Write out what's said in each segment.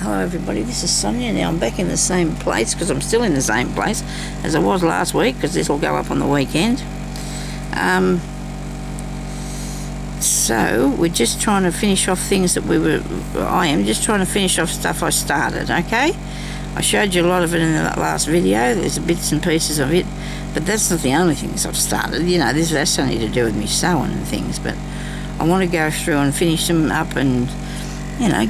Hello everybody, this is Sonya. Now I'm back in the same place because I'm still in the same place as I was last week, because this will go up on the weekend. So we're just trying to finish off things that I am just trying to finish off stuff I started, okay? I showed you a lot of it in the last video. There's bits and pieces of it, but that's not the only things I've started. You know, that's only to do with me sewing and things, but I want to go through and finish them up and, you know,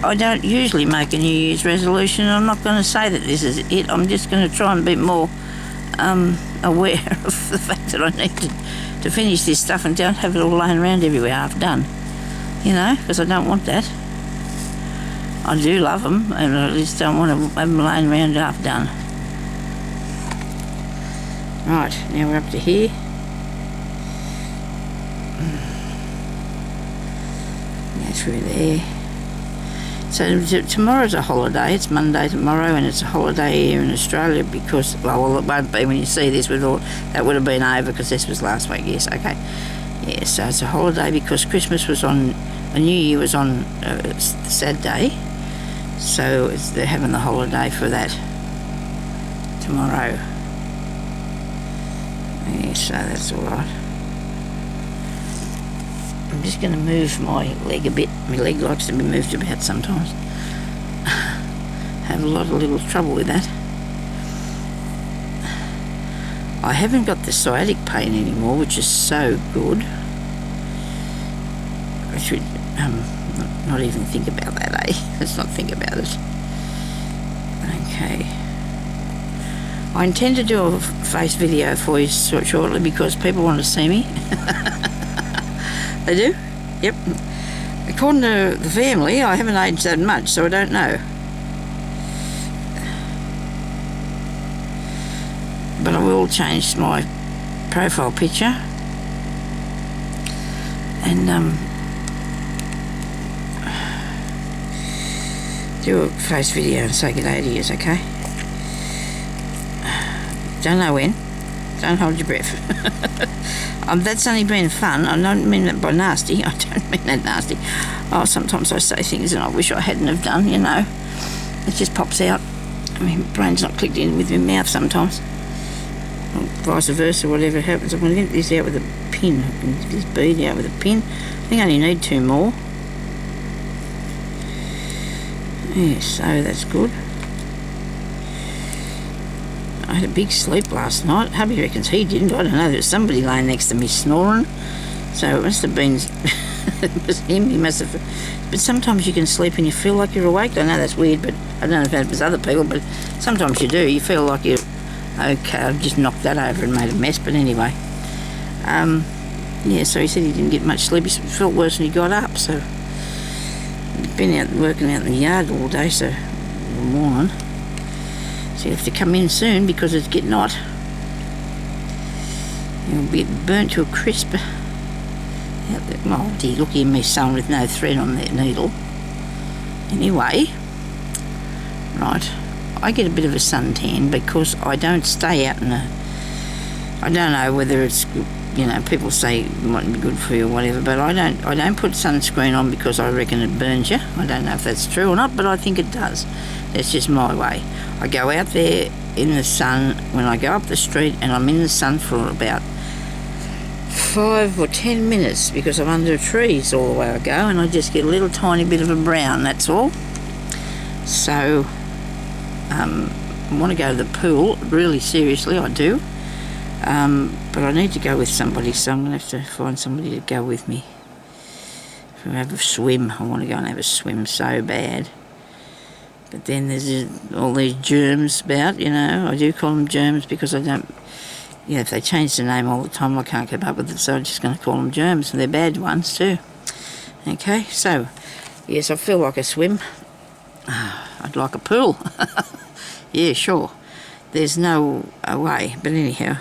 I don't usually make a New Year's resolution. I'm not going to say that this is it. I'm just going to try and be more aware of the fact that I need to finish this stuff and don't have it all laying around everywhere half done. You know, because I don't want that. I do love them, and I just don't want to have them laying around half done. Right, now we're up to here. Go through there. So tomorrow's a holiday. It's Monday tomorrow, and it's a holiday here in Australia because, well, it won't be when you see this. That would have been over because this was last week. Yes, okay. Yeah, so it's a holiday because Christmas was on, New Year was on Saturday, so they're having the holiday for that tomorrow. Yeah, so that's all right. I'm just going to move my leg a bit. My leg likes to be moved about sometimes. Have a lot of little trouble with that. I haven't got the sciatic pain anymore, which is so good. I should not even think about that, eh? Let's not think about it. Okay. I intend to do a face video for you shortly because people want to see me. They do? Yep. According to the family, I haven't aged that much, so I don't know. But I will change my profile picture and do a face video and say good day to you, okay? Don't know when. Don't hold your breath. That's only been fun. I don't mean that by nasty. I don't mean that nasty. Oh, sometimes I say things and I wish I hadn't have done, you know. It just pops out. I mean, my brain's not clicked in with my mouth sometimes. Or vice versa, whatever happens. I'm going to get this out with a pin. Get this bead out with a pin. I think I only need 2 more. Yeah, so that's good. I had a big sleep last night. Hubby reckons he didn't. I don't know. There was somebody laying next to me snoring. So it must have been it was him. He must have. But sometimes you can sleep and you feel like you're awake. I know that's weird, but I don't know if that was other people, but sometimes you do. You feel like you're okay. I've just knocked that over and made a mess. But anyway, yeah. So he said he didn't get much sleep. He felt worse when he got up. So he's been out working out in the yard all day. So morning. So you have to come in soon because it's getting hot. You'll be burnt to a crisp. Oh dear, look at me sewing with no thread on that needle. Anyway, right, I get a bit of a suntan because I don't stay out in I don't know whether it's, you know, people say it mightn't be good for you or whatever, but I don't put sunscreen on because I reckon it burns you. I don't know if that's true or not, but I think it does. That's just my way. I go out there in the sun when I go up the street, and I'm in the sun for about 5 or 10 minutes because I'm under trees all the way I go, and I just get a little tiny bit of a brown, that's all. So I want to go to the pool, really seriously, I do. But I need to go with somebody, so I'm going to have to find somebody to go with me. If I have a swim, I want to go and have a swim so bad. But then there's all these germs about, you know. I do call them germs because I don't, you know, if they change the name all the time, I can't keep up with it, so I'm just going to call them germs, and they're bad ones too. Okay, so, yes, I feel like a swim. I'd like a pool. Yeah, sure. There's no way, but anyhow.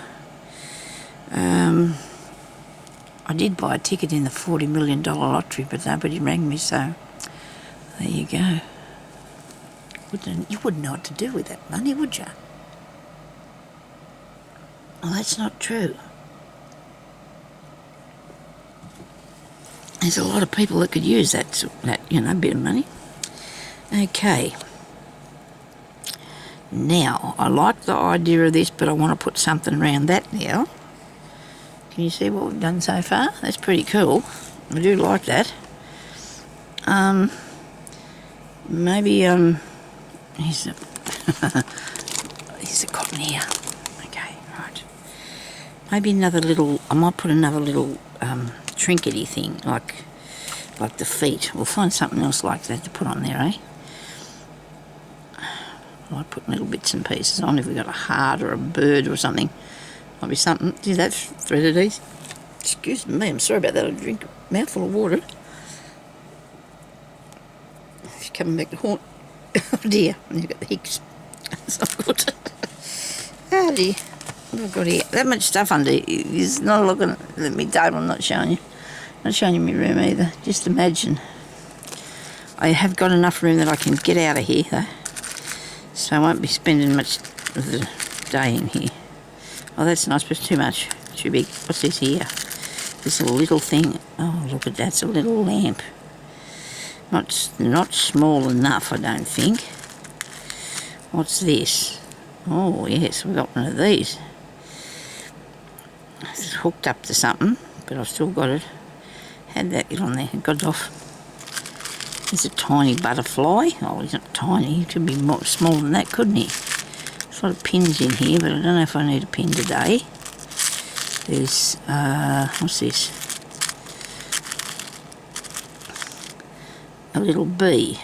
I did buy a ticket in the $40 million lottery, but nobody rang me, so there you go. You wouldn't know what to do with that money, would you? Well, that's not true. There's a lot of people that could use that you know, bit of money. Okay. Now, I like the idea of this, but I want to put something around that now. Can you see what we've done so far? That's pretty cool. I do like that. Maybe, here's a cotton here. Okay, right. Maybe another little, I might put another little trinkety thing, like the feet. We'll find something else like that to put on there, eh? I might put little bits and pieces on if we've got a heart or a bird or something. Might be something. See, that's threaded easy. Excuse me, I'm sorry about that. I'll drink a mouthful of water. She's coming back to haunt. Oh dear, you've got the hicks. That's not good. Oh dear. What have I got here? That much stuff under here. It's not looking at me table. I'm not showing you. Not showing you my room either. Just imagine. I have got enough room that I can get out of here though. So I won't be spending much of the day in here. Oh, that's nice, but it's too much. Too big. What's this here? This little thing. Oh, look at that. It's a little lamp. Not small enough, I don't think. What's this? Oh, yes, we've got one of these. It's hooked up to something, but I've still got it. How'd that get on there? It got it off. There's a tiny butterfly. Oh, he's not tiny. He could be more smaller than that, couldn't he? There's a lot of pins in here, but I don't know if I need a pin today. There's, what's this? A little bee.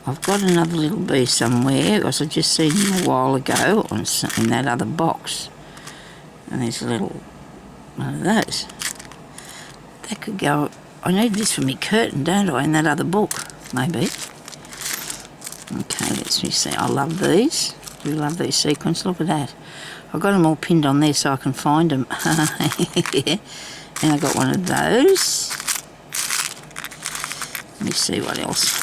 I've got another little bee somewhere, because I just seen him a while ago in that other box. And there's a little one of those. That could go. I need this for my curtain, don't I, in that other book, maybe. Okay, let's see. I love these. We love these sequins. Look at that. I've got them all pinned on there so I can find them. Yeah. And I got one of those. Let me see what else.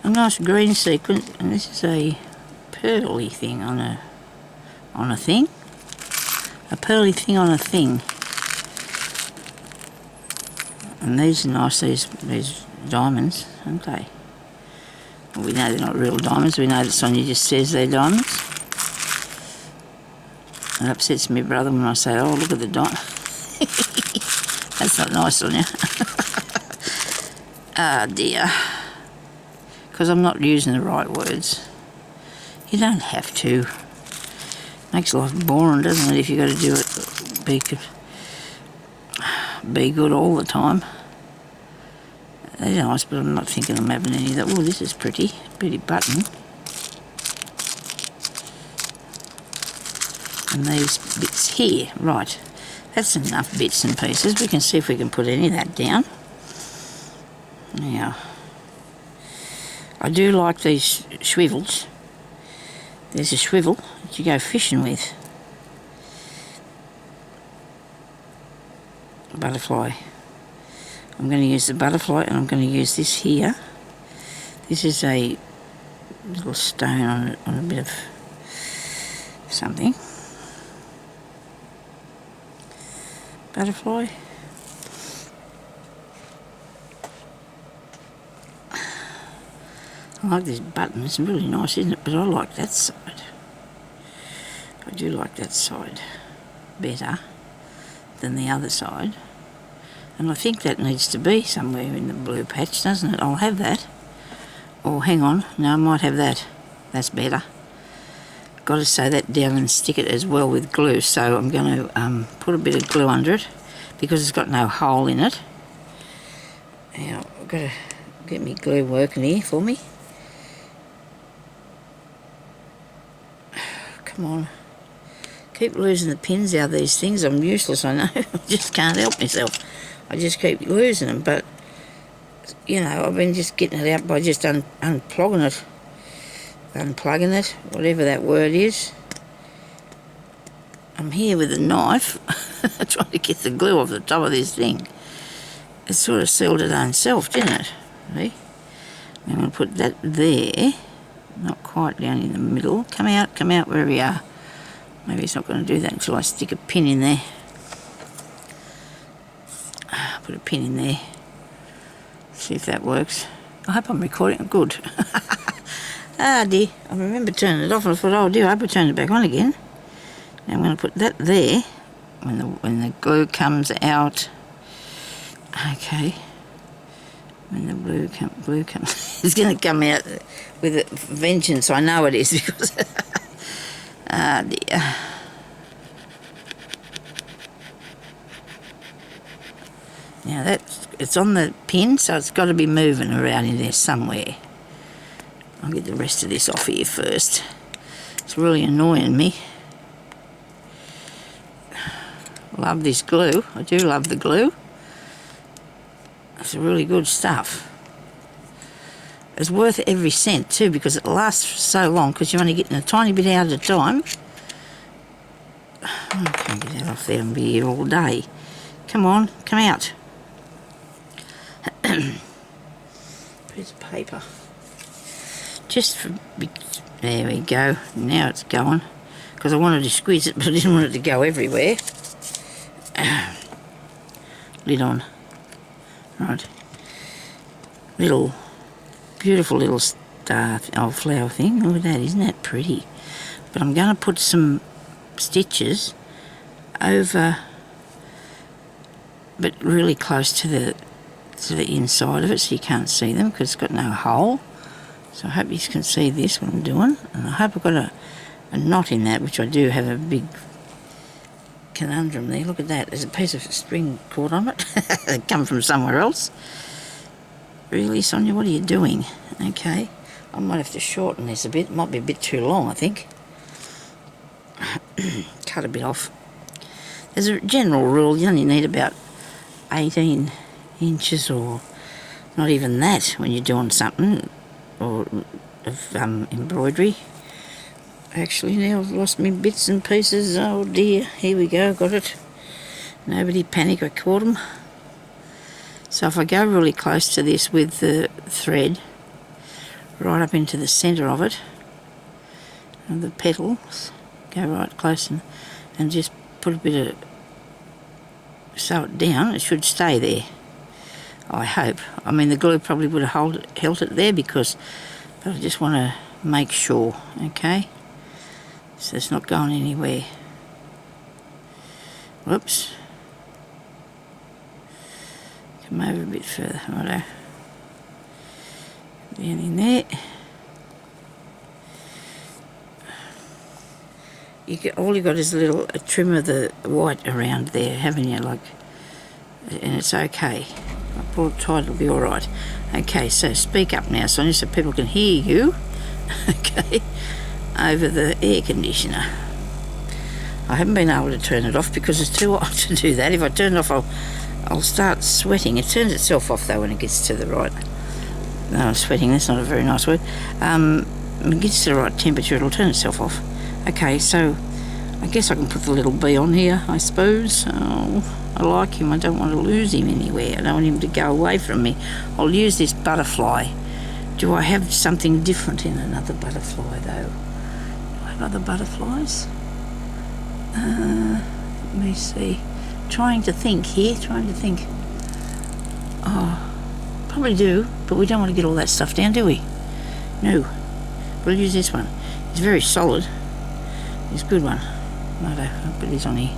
A nice green sequin, and this is a pearly thing on a thing. A pearly thing on a thing. And these are nice, these diamonds, aren't they? Well, we know they're not real diamonds. We know that Sonya just says they're diamonds. It upsets my brother when I say, oh, look at the diamond. That's not nice, Sonya. Ah, dear. Because I'm not using the right words. You don't have to. Makes life boring, doesn't it, if you've got to do it, be good all the time. They're nice, but I'm not thinking I'm having any of that. Oh, this is pretty button. And these bits here, right. That's enough bits and pieces. We can see if we can put any of that down. Now, I do like these swivels. There's a swivel that you go fishing with. Butterfly. I'm going to use the butterfly, and I'm going to use this here. This is a little stone on a bit of something. Butterfly. I like this button. It's really nice, isn't it? But I like that side. I do like that side better than the other side. And I think that needs to be somewhere in the blue patch, doesn't it? I'll have that. Oh, hang on. No, I might have that. That's better. Got to sew that down and stick it as well with glue. So I'm going to put a bit of glue under it because it's got no hole in it. Now, I've got to get me glue working here for me. Come on. Keep losing the pins out of these things. I'm useless, I know. I just can't help myself. I just keep losing them, but, you know, I've been just getting it out by just unplugging it. Unplugging it, whatever that word is. I'm here with a knife trying to get the glue off the top of this thing. It sort of sealed its own self, didn't it? See? I'm going to put that there. Not quite down in the middle. Come out wherever you are. Maybe it's not going to do that until I stick a pin in there. Put a pin in there. See if that works. I hope I'm recording. Good. Ah dear, I remember turning it off and I thought, oh dear, I hope I turned it back on again. Now I'm going to put that there when the glue comes out. Okay. When the glue comes, it's going to come out with a vengeance. I know it is because. Ah dear. Now it's on the pin, so it's got to be moving around in there somewhere. I'll get the rest of this off here first. It's really annoying me. Love this glue. I do love the glue. It's really good stuff. It's worth every cent too because it lasts for so long because you're only getting a tiny bit out at a time. I can't get that off there and be here all day. Come on, come out. Piece of paper. Just for, there we go. Now it's going. Because I wanted to squeeze it, but I didn't want it to go everywhere. Lid on. Right. Little, beautiful little star, flower thing. Look at that, isn't that pretty? But I'm going to put some stitches over, but really close to the inside of it so you can't see them because it's got no hole. So I hope you can see this, what I'm doing. And I hope I've got a knot in that, which I do have a big conundrum there. Look at that. There's a piece of string caught on it. It come from somewhere else. Really, Sonia, what are you doing? Okay. I might have to shorten this a bit. It might be a bit too long, I think. Cut a bit off. There's a general rule. You only need about 18 inches or not even that when you're doing something or of embroidery. Actually now I've lost me bits and pieces. Oh dear, here we go, got it. Nobody panic, I caught them. So if I go really close to this with the thread right up into the centre of it and the petals, go right close and just put a bit of, sew it down, it should stay there. I hope. I mean, the glue probably would have held it there but I just want to make sure, okay? So it's not going anywhere. Whoops. Come over a bit further, righto. Down in there. All you got is a trim of the white around there, haven't you? And it's okay. I pull it tight, it'll be all right. Okay, so speak up now, Sonia, so people can hear you. Okay, over the air conditioner. I haven't been able to turn it off because it's too hot to do that. If I turn it off, I'll start sweating. It turns itself off though when it gets to the right. No, sweating. That's not a very nice word. When it gets to the right temperature, it'll turn itself off. Okay, so I guess I can put the little bee on here, I suppose. Oh, I like him. I don't want to lose him anywhere. I don't want him to go away from me. I'll use this butterfly. Do I have something different in another butterfly, though? Do I have other butterflies? Let me see. Trying to think here, Oh, probably do, but we don't want to get all that stuff down, do we? No. We'll use this one. It's very solid. It's a good one. I'll put this on here.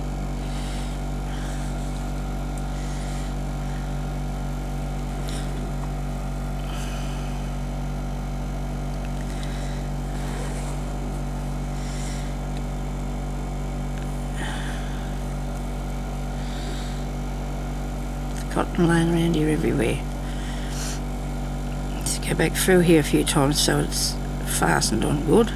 The cotton laying around here everywhere. Let's go back through here a few times so it's fastened on good.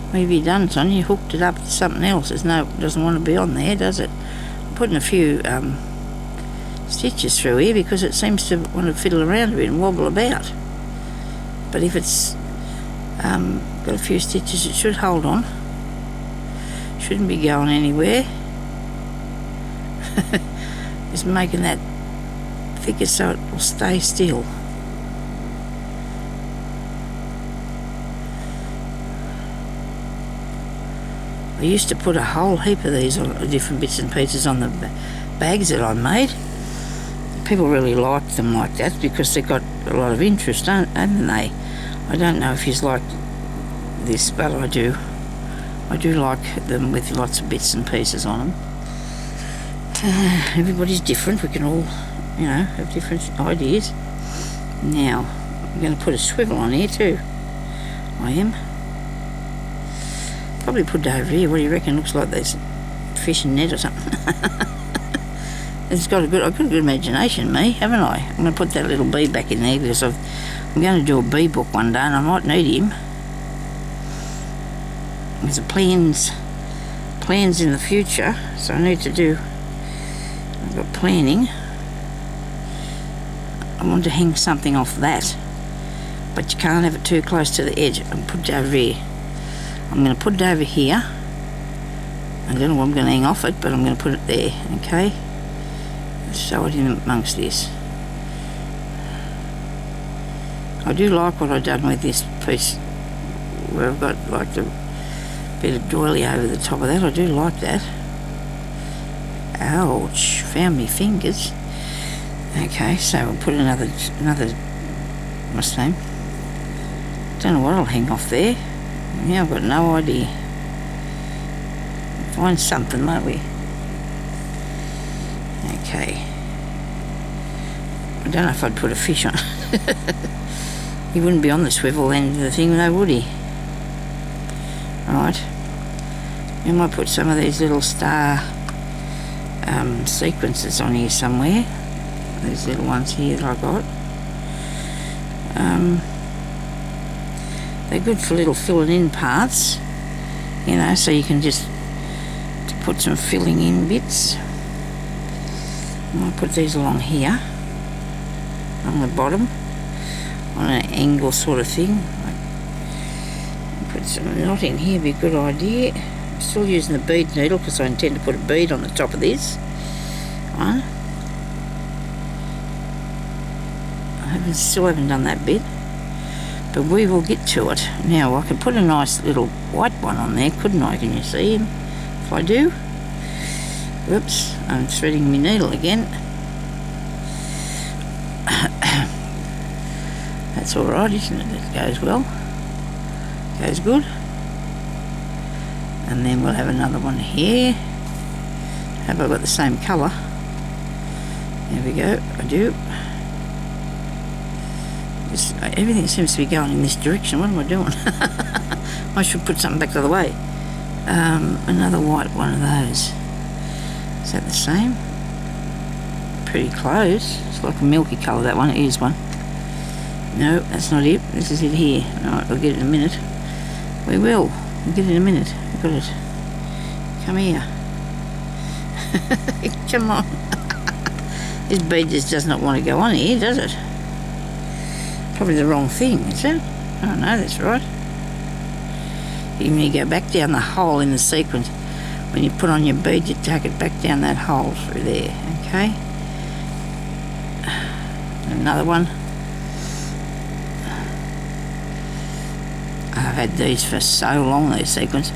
What have you done, Sonia? You hooked it up to something else. It doesn't want to be on there, does it? I'm putting a few stitches through here because it seems to want to fiddle around a bit and wobble about. But if it's got a few stitches, it should hold on. Shouldn't be going anywhere. Just making that thicker so it will stay still. I used to put a whole heap of these on different bits and pieces on the bags that I made. People really liked them like that because they got a lot of interest, haven't they? I don't know if you like this, but I do. I do like them with lots of bits and pieces on them. Everybody's different. We can all, you know, have different ideas. Now, I'm going to put a swivel on here too. I am. Probably put it over here. What do you reckon? Looks like there's fishing net or something. I've got a good imagination, me, haven't I? I'm going to put that little bee back in there because I'm going to do a bee book one day and I might need him. There's plans in the future, so I need to do. I've got planning. I want to hang something off that, but you can't have it too close to the edge. And put it over here. I'm going to put it over here. I don't know what I'm going to hang off it, but I'm going to put it there. Okay. Let's sew it in amongst this. I do like what I've done with this piece, where I've got like the bit of doily over the top of that. I do like that. Ouch, found me fingers. Okay, so we'll put another what's the name? Don't know what I'll hang off there. Yeah, I've got no idea. We'll find something, won't we? Okay. I don't know if I'd put a fish on. He wouldn't be on the swivel end of the thing though, would he? Right. I might put some of these little star sequences on here somewhere. These little ones here that I got. They're good for little filling in parts, you know, so you can just put some filling in bits. I might put these along here, on the bottom, on an angle sort of thing. Put some knotting here, be a good idea. I'm still using the bead needle because I intend to put a bead on the top of this one. Still haven't done that bit, but we will get to it. Now I could put a nice little white one on there, couldn't I? Can you see him? If I do. Whoops, I'm threading my needle again. That's alright, isn't it? It goes well. Goes good. And then we'll have another one here. Have I got the same colour? There we go, I do. Everything seems to be going in this direction. What am I doing? I should put something back the other way. Another white one of those. Is that the same? Pretty close. It's like a milky colour, that one. It is one. No, that's not it. This is it here. Alright, we'll get it in a minute. We will. We'll get it in a minute. We've got it. Come here. Come on. This bead just does not want to go on here, does it? Probably the wrong thing, is it? Oh no, that's right. You need to go back down the hole in the sequence. When you put on your bead, you take it back down that hole through there, okay? Another one. I've had these for so long, these sequins.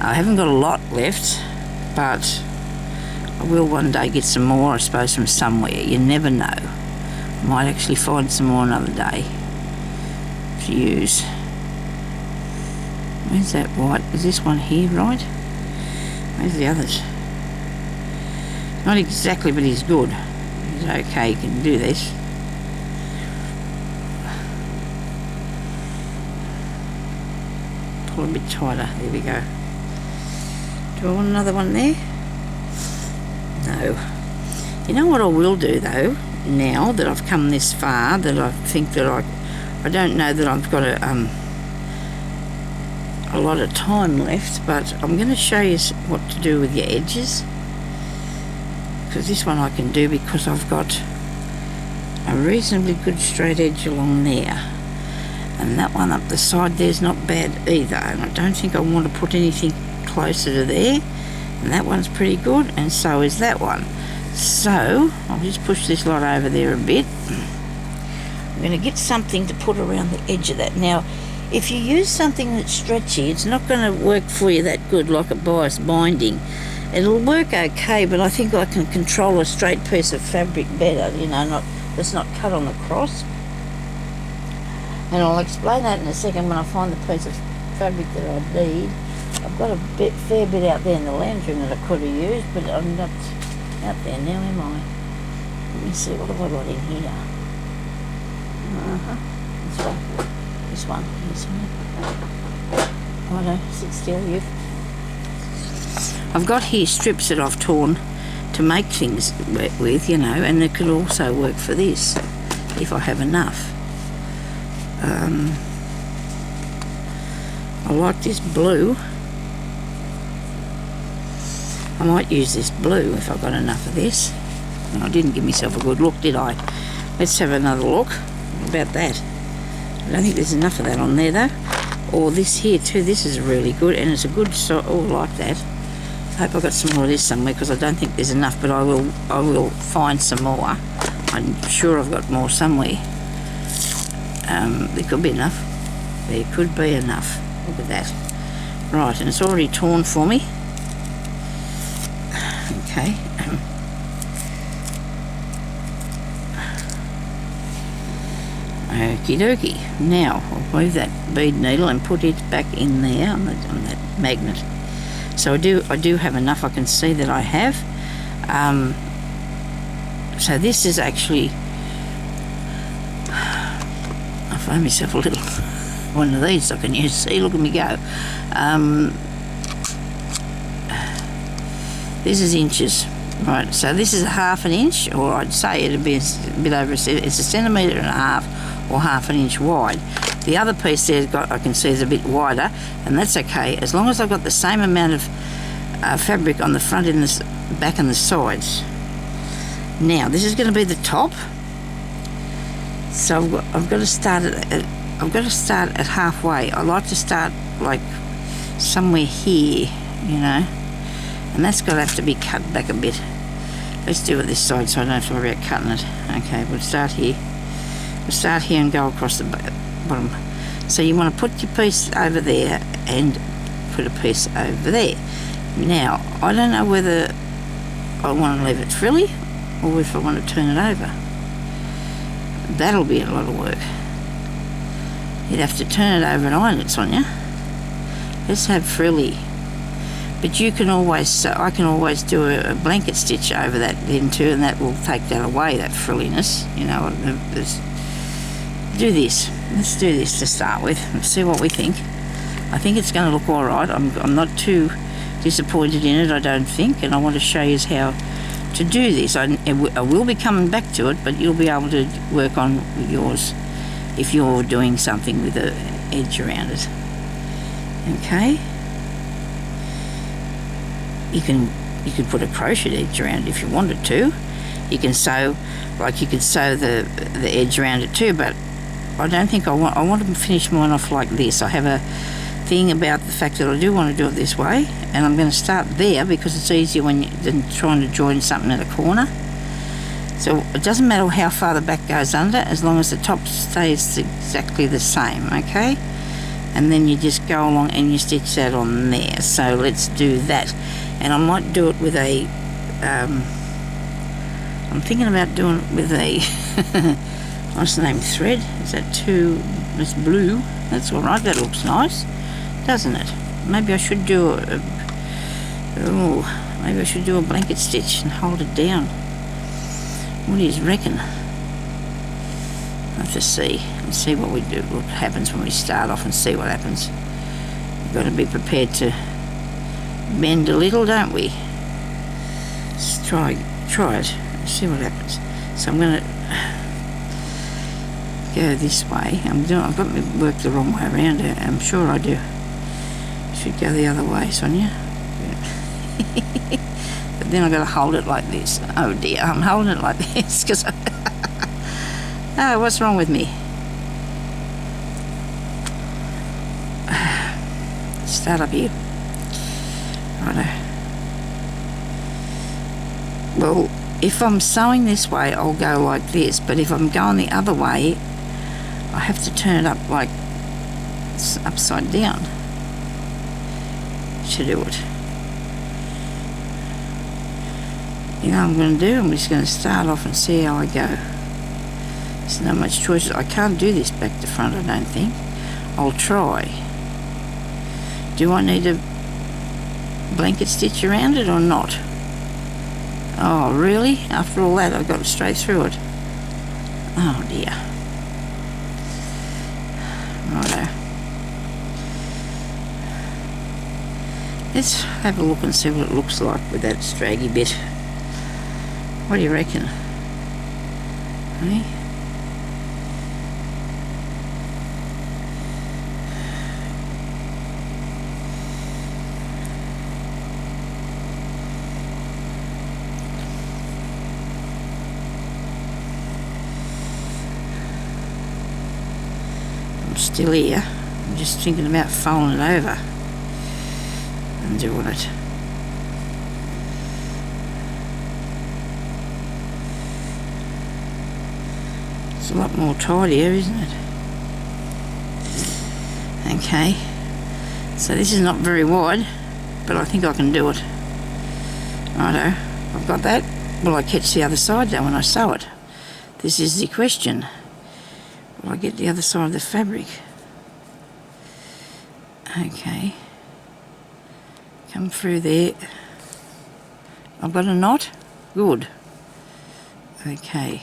I haven't got a lot left, but I will one day get some more, I suppose, from somewhere. You never know. Might actually find some more another day to use. Where's that white? Is this one here, right? Where's the others? Not exactly, but he's good. He's okay, he can do this. Pull a bit tighter, there we go. Do I want another one there? No. You know what I will do though? Now that I've come this far, that I think that I don't know that I've got a lot of time left, but I'm going to show you what to do with your edges, because this one I can do because I've got a reasonably good straight edge along there, and that one up the side there's not bad either, and I don't think I want to put anything closer to there, and that one's pretty good, and so is that one. So I'll just push this lot over there a bit. I'm going to get something to put around the edge of that. Now, if you use something that's stretchy, it's not going to work for you that good, like a bias binding. It'll work okay, but I think I can control a straight piece of fabric better, you know, that's not cut on the cross. And I'll explain that in a second when I find the piece of fabric that I need. I've got a fair bit out there in the lounge room that I could have used, but I'm not out there now, am I? Let me see, what have I got in here? This one. Righto, sit still, you. I've got here strips that I've torn to make things with, you know, and it could also work for this if I have enough. I like this blue. I might use this blue if I've got enough of this. I didn't give myself a good look, did I? Let's have another look. What about that? I don't think there's enough of that on there though. Or this here too, this is really good, and it's a good oh, I like that. I hope I've got some more of this somewhere, because I don't think there's enough, but I will find some more. I'm sure I've got more somewhere. There could be enough. There could be enough. Look at that. Right, and it's already torn for me. Okay. Okie dokie. Now I'll move that bead needle and put it back in there on that magnet. So I do have enough. I can see that I have. So this is actually, I find myself a little one of these I can use. See, look at me go. This is inches, right? So this is 1/2 inch, or I'd say it'd be a bit over. It's 1.5 centimetre or 1/2 inch wide. The other piece there I can see is a bit wider, and that's okay as long as I've got the same amount of fabric on the front and the back and the sides. Now this is going to be the top, so I've got to start at halfway. I like to start like somewhere here, you know, and that's got to have to be cut back a bit. Let's do it this side so I don't have to worry about cutting it. Okay, we'll start here. We'll start here and go across the bottom. So you want to put your piece over there and put a piece over there. Now, I don't know whether I want to leave it frilly or if I want to turn it over. That'll be a lot of work. You'd have to turn it over and iron it, Sonya. Let's have frilly. But you can always, I can always do a blanket stitch over that then too, and that will take that away, that frilliness. You know, do this. Let's do this to start with and see what we think. I think it's going to look all right. I'm not too disappointed in it, I don't think, and I want to show you how to do this. I will be coming back to it, but you'll be able to work on yours if you're doing something with an edge around it. Okay. You can put a crochet edge around it if you wanted to. You can sew, like you could sew the edge around it too, but I don't think I want to finish mine off like this. I have a thing about the fact that I do want to do it this way, and I'm going to start there because it's easier than trying to join something at a corner. So it doesn't matter how far the back goes under, as long as the top stays exactly the same, okay? And then you just go along and you stitch that on there. So let's do that. And I might do it with a, I'm thinking about doing it with a, what's the name, thread? Is that it's blue? That's all right, that looks nice, doesn't it? Maybe I should do maybe I should do a blanket stitch and hold it down. What do you reckon? I'll have to see. Let's see what we do, what happens when we start off, and see what happens. We've got to be prepared to bend a little, don't we? Let's try it, see what happens. So I'm going to go this way. I've got my work the wrong way around. I'm sure I do. Should go the other way, Sonya. But then I've got to hold it like this. Oh dear, I'm holding it like this because oh, what's wrong with me? Start up here. Righto. Well, if I'm sewing this way, I'll go like this, but if I'm going the other way, I have to turn it up like it's upside down to do it. You know what I'm going to do? I'm just going to start off and see how I go. There's not much choice. I can't do this back to front, I don't think. I'll try. Do I need a blanket stitch around it or not? Oh, really? After all that, I've got straight through it. Oh, dear. Righto. Let's have a look and see what it looks like with that straggy bit. What do you reckon? Hey? I'm still here. I'm just thinking about folding it over and doing it. It's a lot more tidier, isn't it? Okay, so this is not very wide, but I think I can do it. Righto, I've got that. Will I catch the other side though when I sew it? This is the question. Will I get the other side of the fabric? Okay, come through there. I've got a knot. Good. Okay,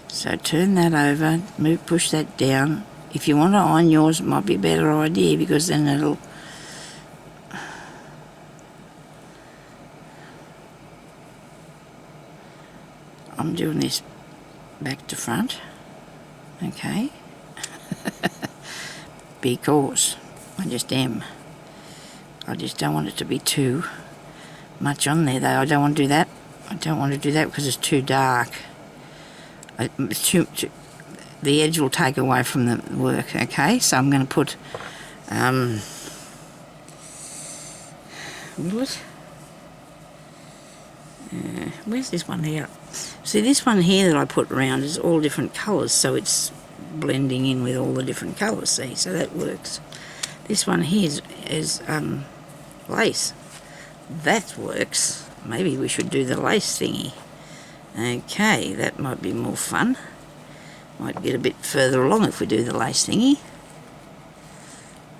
so turn that over, push that down. If you want to iron yours, it might be a better idea, because then it'll I'm doing this back to front. Okay. Because I just am. I just don't want it to be too much on there though. I don't want to do that. I don't want to do that because it's too dark. The edge will take away from the work. Okay, so I'm going to put where's this one here? See, this one here that I put around is all different colours, so it's blending in with all the different colours, see, so that works. This one here is lace. That works. Maybe we should do the lace thingy. Okay, that might be more fun. Might get a bit further along if we do the lace thingy.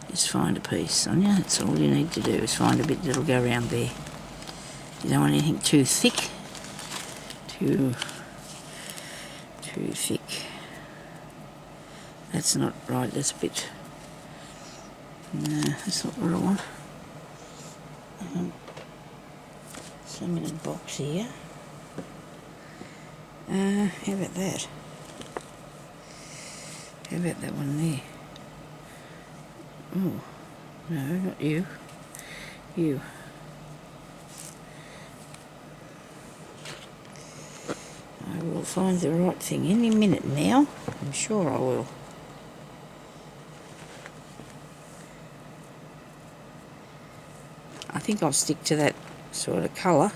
Just find a piece, Sonia. That's all you need to do, is find a bit that'll go around there. You don't want anything too thick. Too thick. That's not right, that's a bit... No, that's not what I want. Some in a box here. How about that? How about that one there? Oh, no, not you. You. I will find the right thing any minute now. I'm sure I will. I think I'll stick to that sort of colour.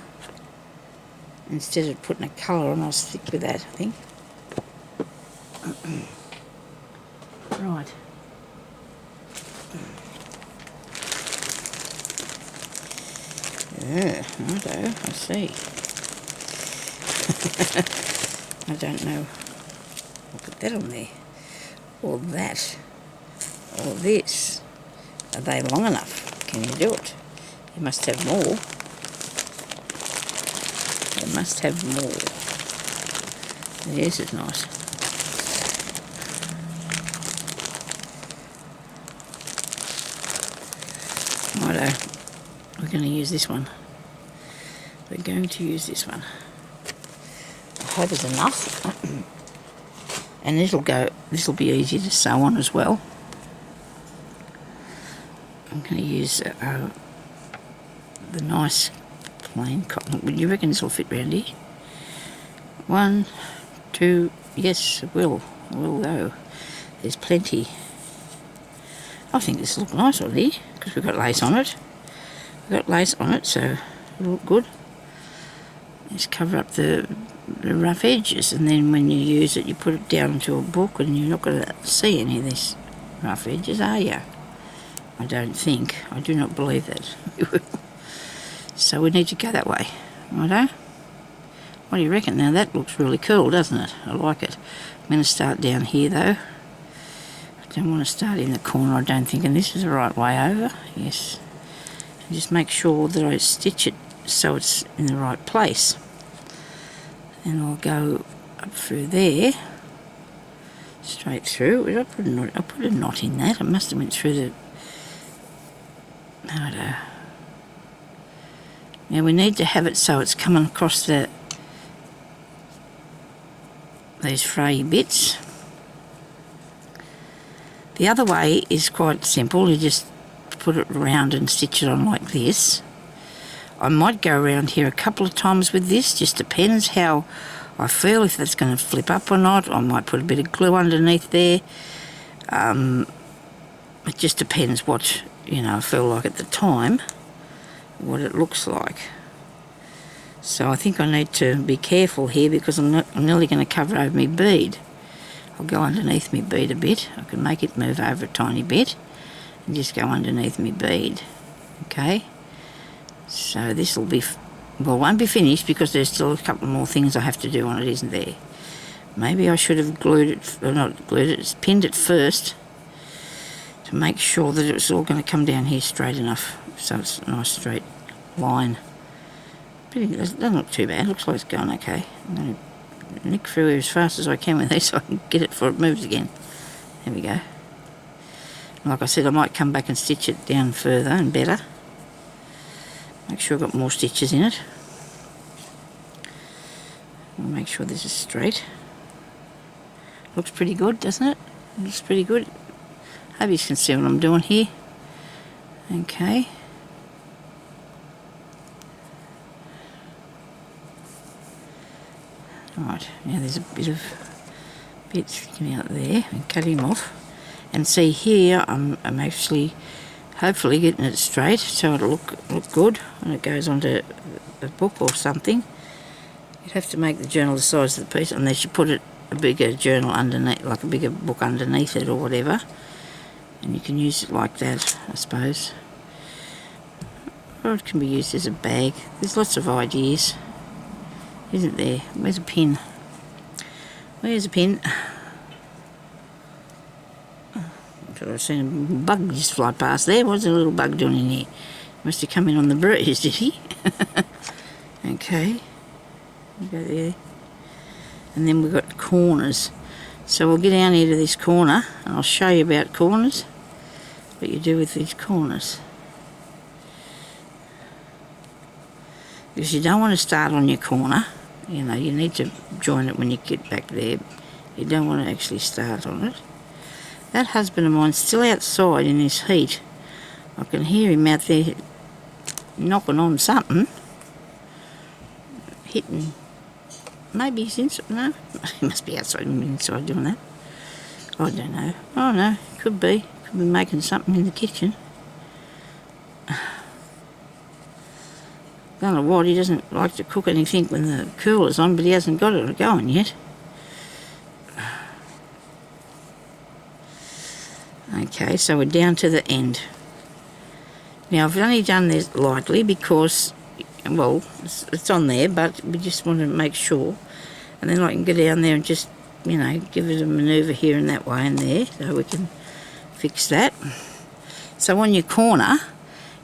Instead of putting a colour on, I'll stick with that, I think. Right. Yeah, righto, I see. I don't know. I'll put that on there. Or that. Or this. Are they long enough? Can you do it? You must have more. You must have more. This is nice. Righto. We're going to use this one. We're going to use this one. I hope it's enough. And this will be easy to sew on as well. I'm going to use the nice plain cotton. Would you reckon this will fit round here? 1, 2, yes, it will. It will go. There's plenty. I think this will look nice on here, because we've got lace on it. We've got lace on it, so it'll look good. Just cover up the rough edges, and then when you use it, you put it down into a book, and you're not going to see any of this rough edges, are you? I don't think. I do not believe that. So we need to go that way. Righto? What do you reckon? Now that looks really cool, doesn't it? I like it. I'm going to start down here though. I don't want to start in the corner, I don't think, and this is the right way over. Yes. And just make sure that I stitch it so it's in the right place. And I'll go up through there, straight through. I put a knot in that. It must have went through the... I don't know. Now we need to have it so it's coming across these fray bits. The other way is quite simple. You just put it around and stitch it on like this. I might go around here a couple of times with this, just depends how I feel, if that's going to flip up or not. I might put a bit of glue underneath there. It just depends what, I feel like at the time, what it looks like. So I think I need to be careful here because I'm nearly going to cover over my bead. I'll go underneath my bead a bit. I can make it move over a tiny bit and just go underneath my bead. Okay, so this will be, well, it won't be finished because there's still a couple more things I have to do on it, isn't there? Maybe I should have glued it, or not glued it, pinned it first to make sure that it was all going to come down here straight enough, so it's a nice straight line. It doesn't look too bad. It looks like it's going okay. I'm going to nick through here as fast as I can with this so I can get it before it moves again. There we go. Like I said, I might come back and stitch it down further and better. Make sure I've got more stitches in it. I'll make sure this is straight. Looks pretty good, doesn't it? Looks pretty good. Hope you can see what I'm doing here. Okay. Right, now there's a bit of bits sticking out there, and cut him off. And see here, I'm actually hopefully getting it straight so it'll look good when it goes onto a book or something. You'd have to make the journal the size of the piece unless you put a bigger journal underneath, like a bigger book underneath it or whatever. And you can use it like that, I suppose. Or it can be used as a bag. There's lots of ideas. Isn't there? Where's a pin? Where's a pin? I've seen a bug just fly past there. What's a little bug doing in here? Must have come in on the breeze, did he? Okay. Go there. And then we've got corners. So we'll get down here to this corner and I'll show you about corners. What you do with these corners. Because you don't want to start on your corner. You need to join it when you get back there. You don't want to actually start on it. That husband of mine's still outside in this heat. I can hear him out there knocking on something. Hitting. Maybe he's inside. No, he must be outside and inside doing that. I don't know. Oh no, could be. Could be making something in the kitchen. Don't know what, he doesn't like to cook anything when the cooler's on, but he hasn't got it going yet. Okay, so we're down to the end. Now I've only done this lightly because, well, it's on there, but we just want to make sure. And then I can go down there and just, give it a manoeuvre here and that way and there, so we can fix that. So on your corner,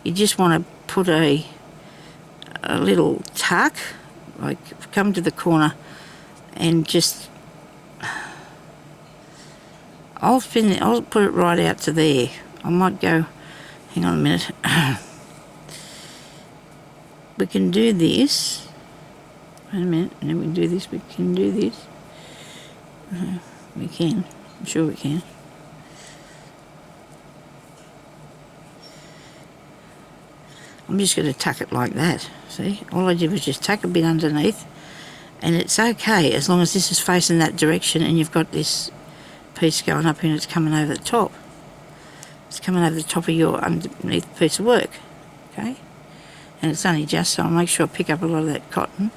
you just want to put a little tuck, like come to the corner and just, I'll put it right out to there. I might go, hang on a minute. We can do this. Wait a minute, and then we can do this, we can do this. We can, I'm sure we can. I'm just going to tuck it like that, see? All I did was just tuck a bit underneath, and it's okay as long as this is facing that direction and you've got this piece going up and it's coming over the top. It's coming over the top of your underneath piece of work, okay? And it's only just, so I'll make sure I pick up a lot of that cotton.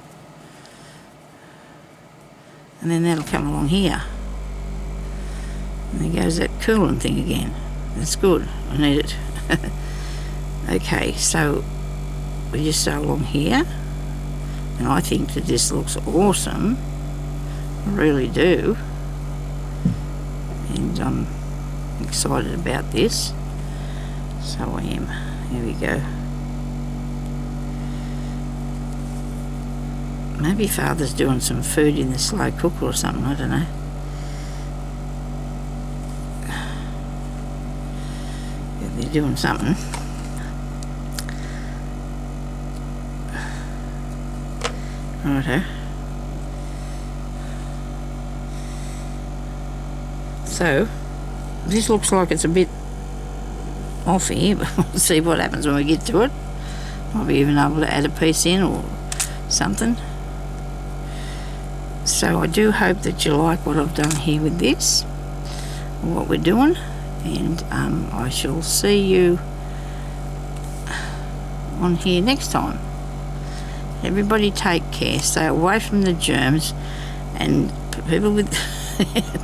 And then that'll come along here. And there goes that cooling thing again. That's good. I need it. Okay, so we just go along here. And I think that this looks awesome. I really do. And I'm excited about this. So I am. Here we go. Maybe Father's doing some food in the slow cooker or something, I don't know. Yeah, they're doing something. Righto. So, this looks like it's a bit off here, but we'll see what happens when we get to it. Might be even able to add a piece in or something. So I do hope that you like what I've done here with this, what we're doing, and I shall see you on here next time. Everybody take care, stay away from the germs, and people with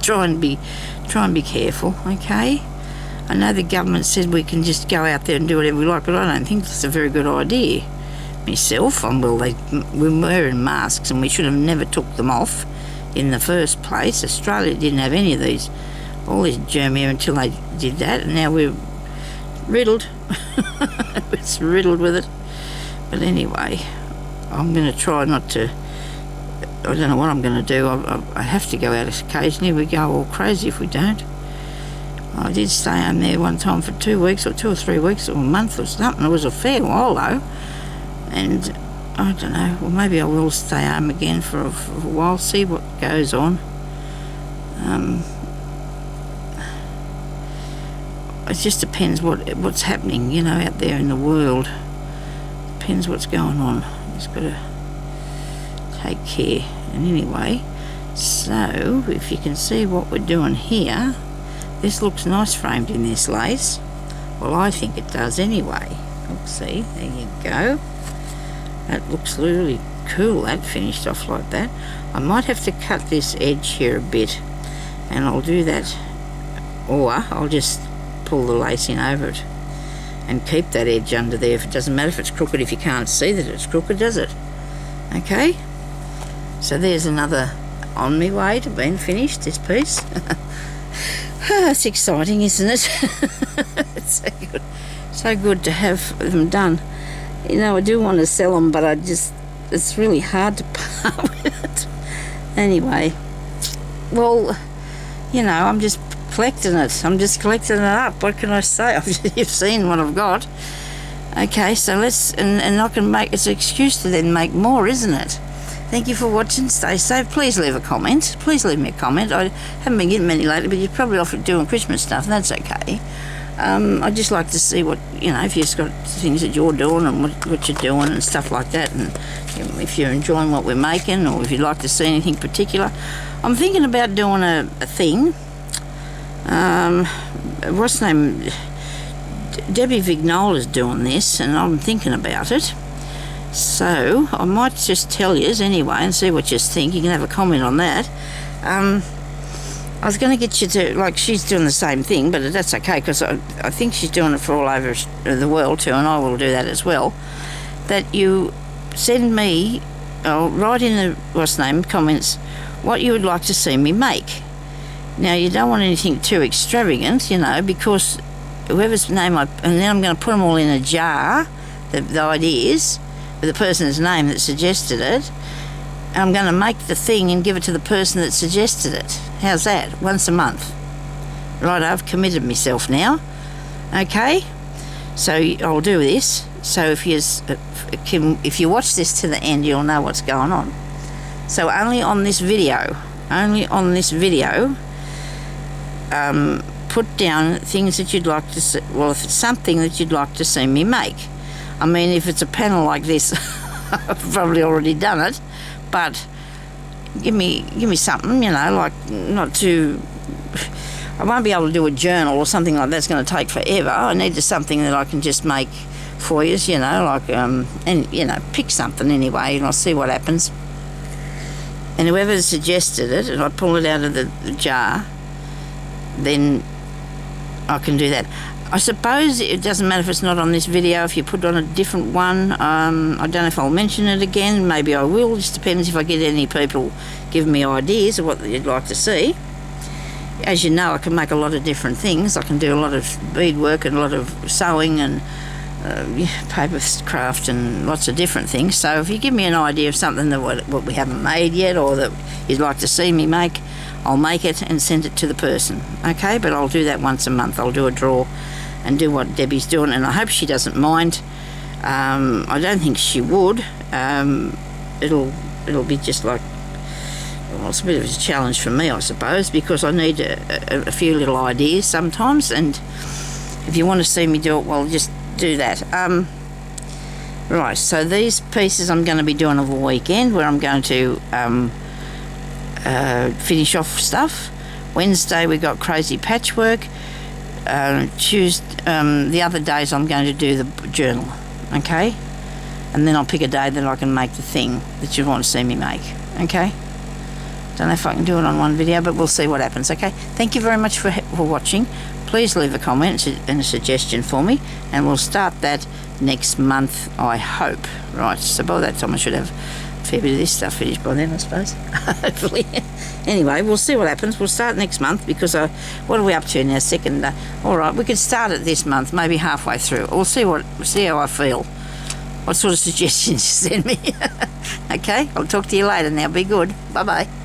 try and be careful, okay? I know the government said we can just go out there and do whatever we like, but I don't think that's a very good idea. Myself, we're wearing masks and we should have never took them off in the first place. Australia didn't have any of these, all this germ here until they did that, and now we're riddled. It's riddled with it. But anyway, I'm going to try not to, I don't know what I'm going to do. I have to go out occasionally. We go all crazy if we don't. I did stay home there one time for 2 weeks or 2 or 3 weeks or a month or something. It was a fair while though. And I don't know, well maybe I will stay home again for a while, see what goes on. It just depends what's happening, you know, out there in the world. Depends what's going on. Just got to take care. And anyway, so if you can see what we're doing here, this looks nice framed in this lace. Well, I think it does anyway. Let's see, there you go. That looks really cool, that finished off like that. I might have to cut this edge here a bit, and I'll do that, or I'll just pull the lace in over it and keep that edge under there. If it doesn't matter if it's crooked, if you can't see that it's crooked, does it? Okay, so there's another on my way to being finished, this piece. It's exciting, isn't it? It's so good to have them done. You know, I do want to sell them, but it's really hard to part with it. Anyway, well, you know, I'm just collecting it. I'm just collecting it up. What can I say? You've seen what I've got. Okay, so let's, and I can make, it's an excuse to then make more, isn't it? Thank you for watching. Stay safe. Please leave a comment. Please leave me a comment. I haven't been getting many lately, but you're probably off doing Christmas stuff, and that's okay. I'd just like to see what, you know, if you've got things that you're doing and what you're doing and stuff like that, and if you're enjoying what we're making, or if you'd like to see anything particular. I'm thinking about doing a thing. What's her name? Debbie Vignola's doing this, and I'm thinking about it. So I might just tell you anyway and see what you think. You can have a comment on that. I was going to get you to, like, she's doing the same thing, but that's okay, because I think she's doing it for all over the world too, and I will do that as well. That you send me, write in the comments what you would like to see me make. Now, you don't want anything too extravagant, you know, because whoever's name and then I'm going to put them all in a jar, the ideas, with the person's name that suggested it. And I'm going to make the thing and give it to the person that suggested it. How's that? Once a month. Right, I've committed myself now. Okay? So I'll do this. So if you watch this to the end, you'll know what's going on. So only on this video, put down things that you'd like to see. Well, if it's something that you'd like to see me make. I mean, if it's a panel like this, I've probably already done it. But give me something, you know, like not too. I won't be able to do a journal or something like that. It's going to take forever. I need something that I can just make for you, you know, like and you know, pick something anyway, and I'll see what happens. And whoever suggested it, and I pull it out of the jar, then I can do that. I suppose it doesn't matter if it's not on this video. If you put on a different one, I don't know if I'll mention it again. Maybe I will. Just depends if I get any people giving me ideas of what you'd like to see. As you know, I can make a lot of different things. I can do a lot of beadwork and a lot of sewing and paper craft and lots of different things. So if you give me an idea of something that what we haven't made yet, or that you'd like to see me make, I'll make it and send it to the person. Okay, but I'll do that once a month. I'll do a draw and do what Debbie's doing, and I hope she doesn't mind. I don't think she would. It'll be just like, well, it's a bit of a challenge for me, I suppose, because I need a few little ideas sometimes, and if you want to see me do it, well, just do that. Right, so these pieces I'm going to be doing over the weekend, where I'm going to finish off stuff. Wednesday we got crazy patchwork. Tuesday, the other days I'm going to do the journal, okay? And then I'll pick a day that I can make the thing that you want to see me make, okay? Don't know if I can do it on one video, but we'll see what happens, okay? Thank you very much for watching. Please leave a comment and a suggestion for me, and we'll start that next month, I hope. Right, so by that time I should have a fair bit of this stuff finished by then, I suppose. Hopefully. Anyway, we'll see what happens. We'll start next month, because what are we up to now? Second. All right, we could start it this month, maybe halfway through. We'll see how I feel. What sort of suggestions you send me. Okay, I'll talk to you later now. Be good. Bye-bye.